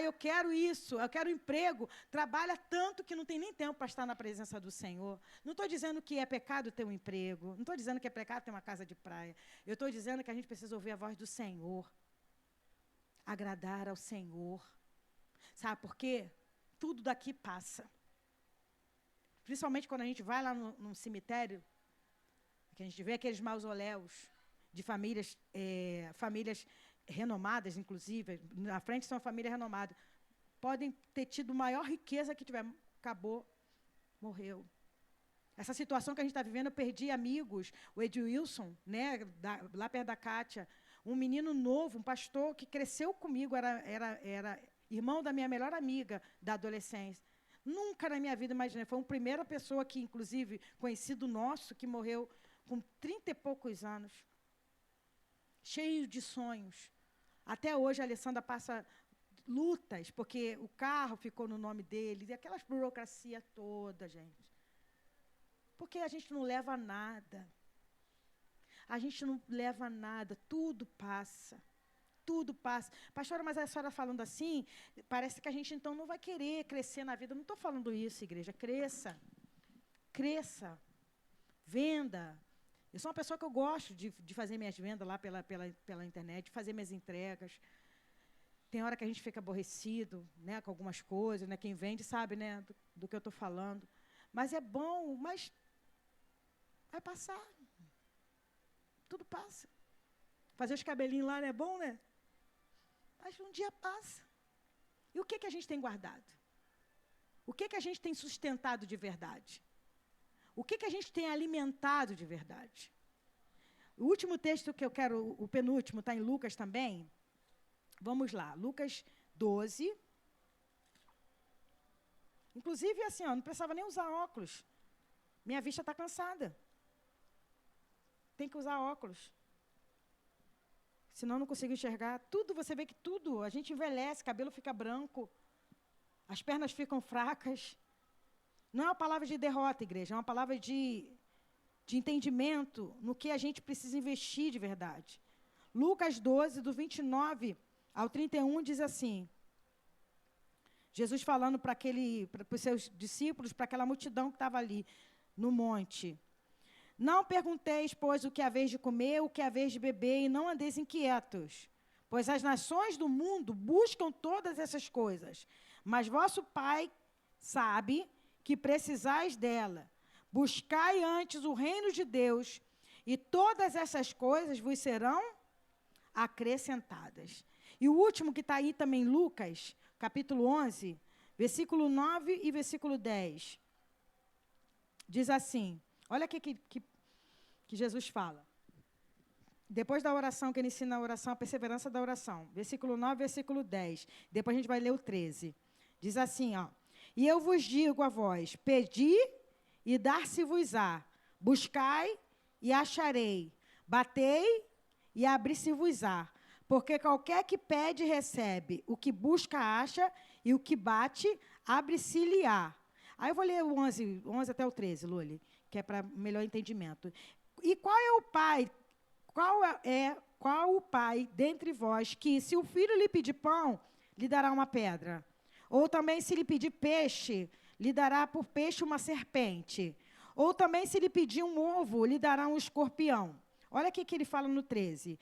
Eu quero isso, eu quero emprego. Trabalha tanto que não tem nem tempo para estar na presença do Senhor. Não estou dizendo que é pecado ter um emprego, não estou dizendo que é pecado ter uma casa de praia. Eu estou dizendo que a gente precisa ouvir a voz do Senhor, agradar ao Senhor. Sabe por quê? Tudo daqui passa. Principalmente quando a gente vai lá no cemitério, que a gente vê aqueles mausoléus de famílias renomadas, inclusive. Na frente são famílias renomadas. Podem ter tido a maior riqueza que tiver. Acabou, morreu. Essa situação que a gente está vivendo, eu perdi amigos. O Edilson, né, lá perto da Cátia, um menino novo, um pastor que cresceu comigo, era irmão da minha melhor amiga da adolescência. Nunca na minha vida imaginei. Foi a primeira pessoa que, inclusive, conhecido nosso, que morreu com 30 e poucos anos. Cheio de sonhos. Até hoje a Alessandra passa lutas, porque o carro ficou no nome dele, e aquelas burocracia toda, gente. Porque a gente não leva nada. A gente não leva nada, tudo passa. Tudo passa. Pastora, mas a senhora falando assim, parece que a gente então não vai querer crescer na vida. Não estou falando isso, igreja. Cresça. Cresça. Venda. Eu sou uma pessoa que eu gosto de fazer minhas vendas lá pela internet, de fazer minhas entregas. Tem hora que a gente fica aborrecido, né, com algumas coisas, né? Quem vende sabe, né, do que eu estou falando. Mas é bom, mas vai passar. Tudo passa. Fazer os cabelinhos lá não é bom, né? Mas um dia passa. E o que a gente tem guardado? O que a gente tem sustentado de verdade? O que a gente tem alimentado de verdade? O último texto que eu quero, o penúltimo, está em Lucas também. Vamos lá, Lucas 12. Inclusive, assim, não precisava nem usar óculos. Minha vista está cansada. Tem que usar óculos. Senão não consigo enxergar. Tudo, você vê que tudo, a gente envelhece, cabelo fica branco, as pernas ficam fracas. Não é uma palavra de derrota, igreja, é uma palavra de entendimento no que a gente precisa investir de verdade. Lucas 12, do 29 ao 31, diz assim, Jesus falando para os seus discípulos, para aquela multidão que estava ali no monte. Não pergunteis, pois, o que haveis de comer, o que haveis de beber, e não andeis inquietos, pois as nações do mundo buscam todas essas coisas, mas vosso Pai sabe que precisais dela. Buscai antes o reino de Deus, e todas essas coisas vos serão acrescentadas. E o último que está aí também, Lucas, capítulo 11, versículo 9 e versículo 10. Diz assim, olha aqui que Jesus fala. Depois da oração, que ele ensina a oração, a perseverança da oração. Versículo 9, versículo 10. Depois a gente vai ler o 13. Diz assim, e eu vos digo a vós, pedi e dar-se-vos-á. Buscai e acharei. Batei e abri-se-vos-á. Porque qualquer que pede, recebe. O que busca, acha. E o que bate, abre-se-lhe-á. Aí eu vou ler o 11 até o 13, Luli, que é para melhor entendimento. E qual é o pai, qual o pai dentre vós que, se o filho lhe pedir pão, lhe dará uma pedra? Ou também, se lhe pedir peixe, lhe dará por peixe uma serpente? Ou também, se lhe pedir um ovo, lhe dará um escorpião? Olha aqui que ele fala no 13.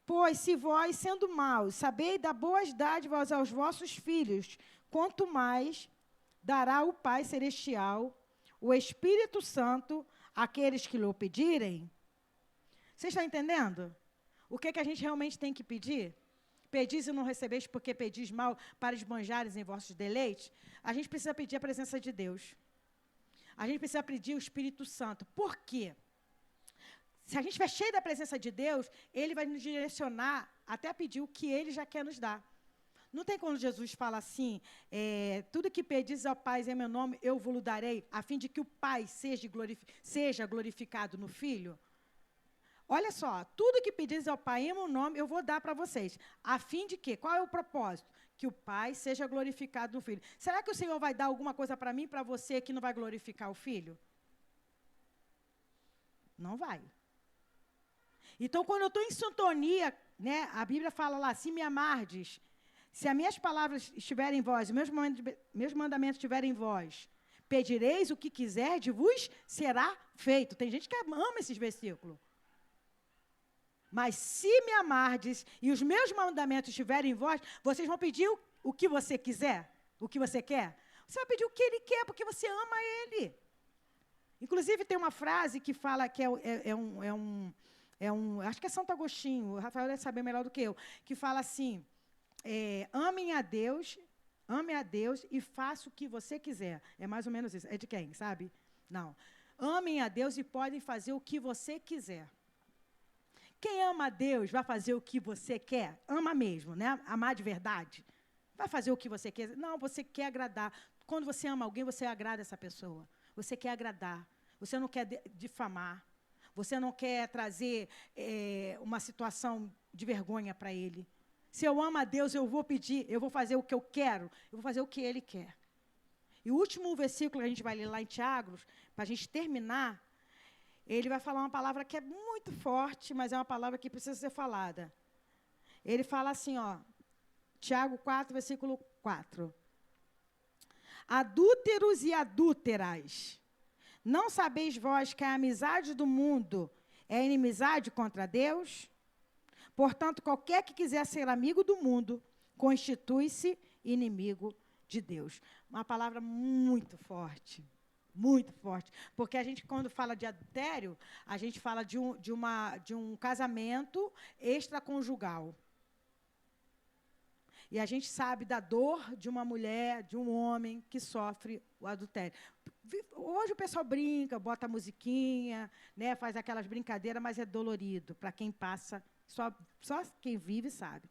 Pois, se vós, sendo maus, sabeis dar boas dádivas aos vossos filhos, quanto mais dará o Pai Celestial, o Espírito Santo, àqueles que lhe pedirem? Vocês estão entendendo? O que a gente realmente tem que pedir? Pedis e não recebeis, porque pedis mal, para esbanjares em vossos deleites? A gente precisa pedir a presença de Deus. A gente precisa pedir o Espírito Santo. Por quê? Se a gente estiver cheio da presença de Deus, Ele vai nos direcionar até a pedir o que Ele já quer nos dar. Não tem quando Jesus fala assim, tudo que pedis ao Pai em meu nome, eu vos darei, a fim de que o Pai seja glorificado no Filho? Olha só, tudo que pedis ao Pai em meu nome, eu vou dar para vocês. A fim de quê? Qual é o propósito? Que o Pai seja glorificado no Filho. Será que o Senhor vai dar alguma coisa para mim, para você, que não vai glorificar o Filho? Não vai. Então, quando eu estou em sintonia, né, a Bíblia fala lá, se me amardes, se as minhas palavras estiverem em vós, meus mandamentos estiverem em vós, pedireis o que quiserdes, vos será feito. Tem gente que ama esses versículos. Mas se me amardes e os meus mandamentos estiverem em vós, vocês vão pedir o que você quiser, o que você quer. Você vai pedir o que Ele quer, porque você ama Ele. Inclusive, tem uma frase que fala que acho que é Santo Agostinho, o Rafael deve saber melhor do que eu, que fala assim, ame a Deus e faça o que você quiser. É mais ou menos isso. É de quem, sabe? Não. Amem a Deus e podem fazer o que você quiser. Quem ama a Deus vai fazer o que você quer. Ama mesmo, né? Amar de verdade. Vai fazer o que você quer. Não, você quer agradar. Quando você ama alguém, você agrada essa pessoa. Você quer agradar. Você não quer difamar. Você não quer trazer uma situação de vergonha para ele. Se eu amo a Deus, eu vou pedir, eu vou fazer o que eu quero, eu vou fazer o que Ele quer. E o último versículo que a gente vai ler lá em Tiago, para a gente terminar, ele vai falar uma palavra que é muito forte, mas é uma palavra que precisa ser falada. Ele fala assim, Tiago 4, versículo 4. Adúlteros e adúlteras, não sabeis vós que a amizade do mundo é inimizade contra Deus? Portanto, qualquer que quiser ser amigo do mundo, constitui-se inimigo de Deus. Uma palavra muito forte, porque a gente, quando fala de adultério, a gente fala de um casamento extraconjugal. E a gente sabe da dor de uma mulher, de um homem que sofre o adultério. Hoje o pessoal brinca, bota musiquinha, né, faz aquelas brincadeiras, mas é dolorido para quem passa. Só quem vive sabe.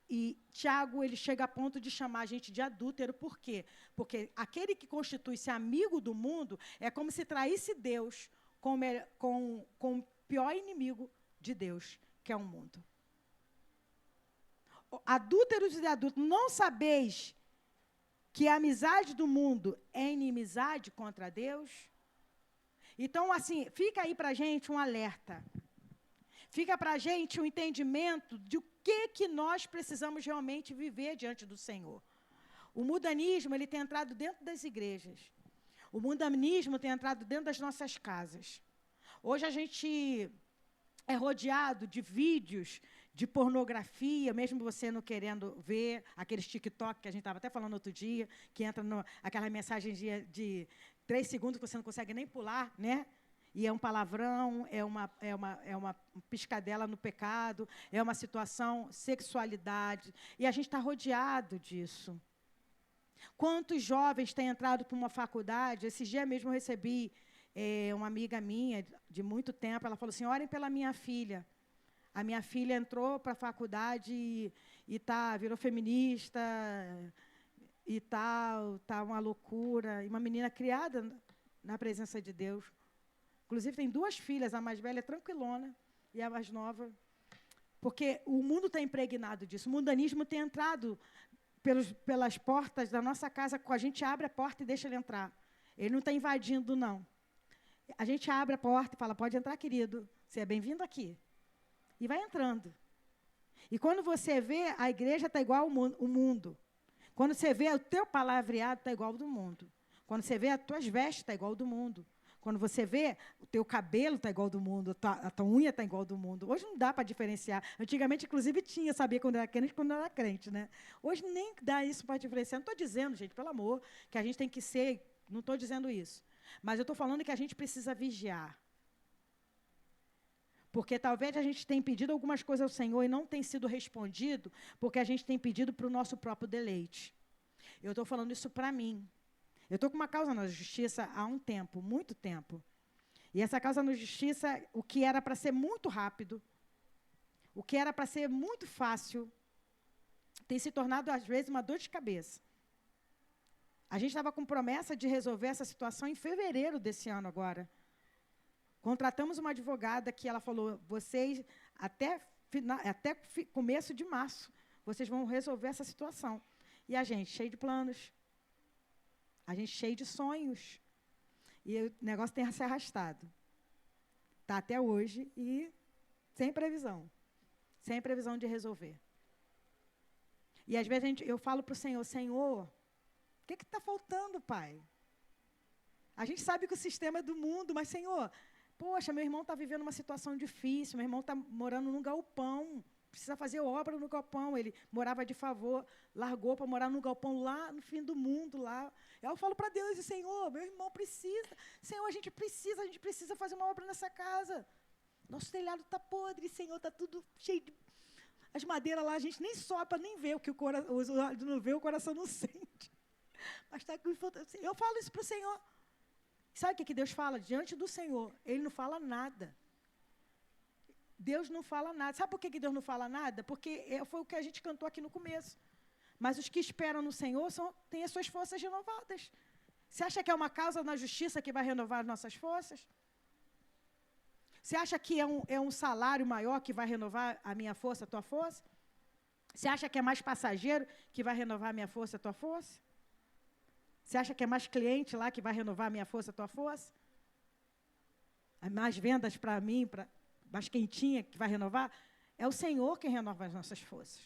E Tiago, ele chega a ponto de chamar a gente de adúltero. Por quê? Porque aquele que constitui-se amigo do mundo é como se traísse Deus com o pior inimigo de Deus, que é o mundo. Adúlteros e adúlteros, não sabeis que a amizade do mundo é inimizade contra Deus? Então, assim, fica aí para a gente um alerta. Fica para a gente um entendimento de o que nós precisamos realmente viver diante do Senhor. O mundanismo, ele tem entrado dentro das igrejas. O mundanismo tem entrado dentro das nossas casas. Hoje a gente é rodeado de vídeos de pornografia, mesmo você não querendo ver, aqueles TikTok que a gente estava até falando outro dia, que entra aquela mensagem de 3 segundos que você não consegue nem pular, né? E é um palavrão, é uma piscadela no pecado, é uma situação, sexualidade. E a gente está rodeado disso. Quantos jovens têm entrado para uma faculdade? Esses dias mesmo eu recebi uma amiga minha, de muito tempo, ela falou assim, orem pela minha filha. A minha filha entrou para a faculdade e virou feminista e tal, tá uma loucura. E uma menina criada na presença de Deus. Inclusive, tem 2 filhas, a mais velha é tranquilona e a mais nova. Porque o mundo está impregnado disso. O mundanismo tem entrado pelas portas da nossa casa. A gente abre a porta e deixa ele entrar. Ele não está invadindo, não. A gente abre a porta e fala, pode entrar, querido. Você é bem-vindo aqui. E vai entrando. E quando você vê, a igreja está igual ao mundo. Quando você vê o teu palavreado, está igual ao do mundo. Quando você vê as tuas vestes, está igual ao do mundo. Quando você vê, o teu cabelo está igual ao do mundo, a tua unha está igual ao do mundo. Hoje não dá para diferenciar. Antigamente, inclusive, tinha, sabia quando era crente e quando não era crente, né? Hoje nem dá isso para diferenciar. Não estou dizendo, gente, pelo amor, que a gente tem que ser, não estou dizendo isso. Mas eu estou falando que a gente precisa vigiar. Porque talvez a gente tenha pedido algumas coisas ao Senhor e não tem sido respondido, porque a gente tem pedido para o nosso próprio deleite. Eu estou falando isso para mim. Eu estou com uma causa na justiça há um tempo, muito tempo. E essa causa na justiça, o que era para ser muito rápido, o que era para ser muito fácil, tem se tornado, às vezes, uma dor de cabeça. A gente estava com promessa de resolver essa situação em fevereiro desse ano agora. Contratamos uma advogada que ela falou, vocês, até começo de março, vocês vão resolver essa situação. E a gente, cheio de planos, a gente cheio de sonhos. E o negócio tem se arrastado. Está até hoje e sem previsão. Sem previsão de resolver. E às vezes eu falo para o Senhor, Senhor, o que está faltando, Pai? A gente sabe que o sistema é do mundo, mas, Senhor, poxa, meu irmão está vivendo uma situação difícil, meu irmão está morando num galpão, precisa fazer obra no galpão, ele morava de favor, largou para morar num galpão lá no fim do mundo, lá. Eu falo para Deus, Senhor, meu irmão precisa, Senhor, a gente precisa fazer uma obra nessa casa. Nosso telhado está podre, Senhor, está tudo cheio de... As madeiras lá, a gente nem sopra, nem vê, o que os olhos não vê, o coração não sente. Mas está aqui, eu falo isso para o Senhor. Sabe o que Deus fala? Diante do Senhor, Ele não fala nada. Deus não fala nada. Sabe por que Deus não fala nada? Porque foi o que a gente cantou aqui no começo. Mas os que esperam no Senhor têm as suas forças renovadas. Você acha que é uma causa na justiça que vai renovar as nossas forças? Você acha que é um salário maior que vai renovar a minha força, a tua força? Você acha que é mais passageiro que vai renovar a minha força, a tua força? Você acha que é mais cliente lá que vai renovar a minha força, a tua força? Mais vendas para mim, mais quentinha que vai renovar? É o Senhor quem renova as nossas forças.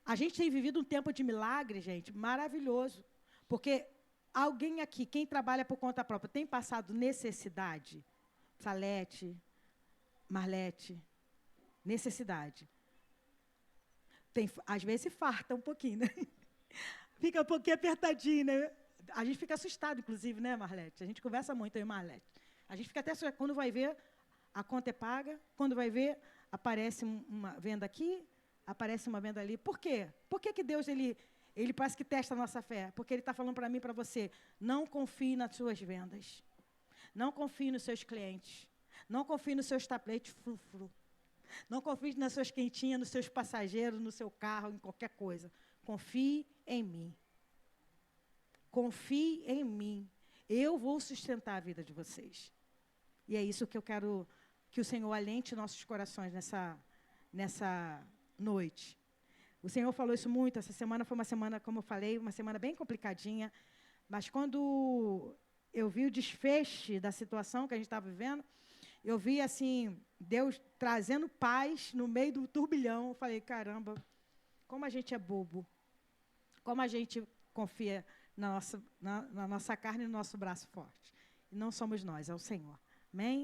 A gente tem vivido um tempo de milagre, gente, maravilhoso. Porque alguém aqui, quem trabalha por conta própria, tem passado necessidade? Salete, Marlete, necessidade. Às vezes farta um pouquinho, né? Fica um pouquinho apertadinho, né? A gente fica assustado, inclusive, né, Marlete? A gente conversa muito, eu e Marlete. A gente fica até assustado. Quando vai ver, a conta é paga. Quando vai ver, aparece uma venda aqui, aparece uma venda ali. Por quê? Por que Deus, ele parece que testa a nossa fé? Porque Ele está falando para mim e para você, não confie nas suas vendas. Não confie nos seus clientes. Não confie nos seus tapetes frufru. Não confie nas suas quentinhas, nos seus passageiros, no seu carro, em qualquer coisa. Confie em mim. Confie em mim. Eu vou sustentar a vida de vocês. E é isso que eu quero que o Senhor alente nossos corações nessa noite. O Senhor falou isso muito. Essa semana foi uma semana, como eu falei, uma semana bem complicadinha. Mas quando eu vi o desfecho da situação que a gente estava vivendo, eu vi, assim, Deus trazendo paz no meio do turbilhão. Eu falei, caramba, como a gente é bobo. Como a gente confia na nossa carne e no nosso braço forte. E não somos nós, é o Senhor. Amém?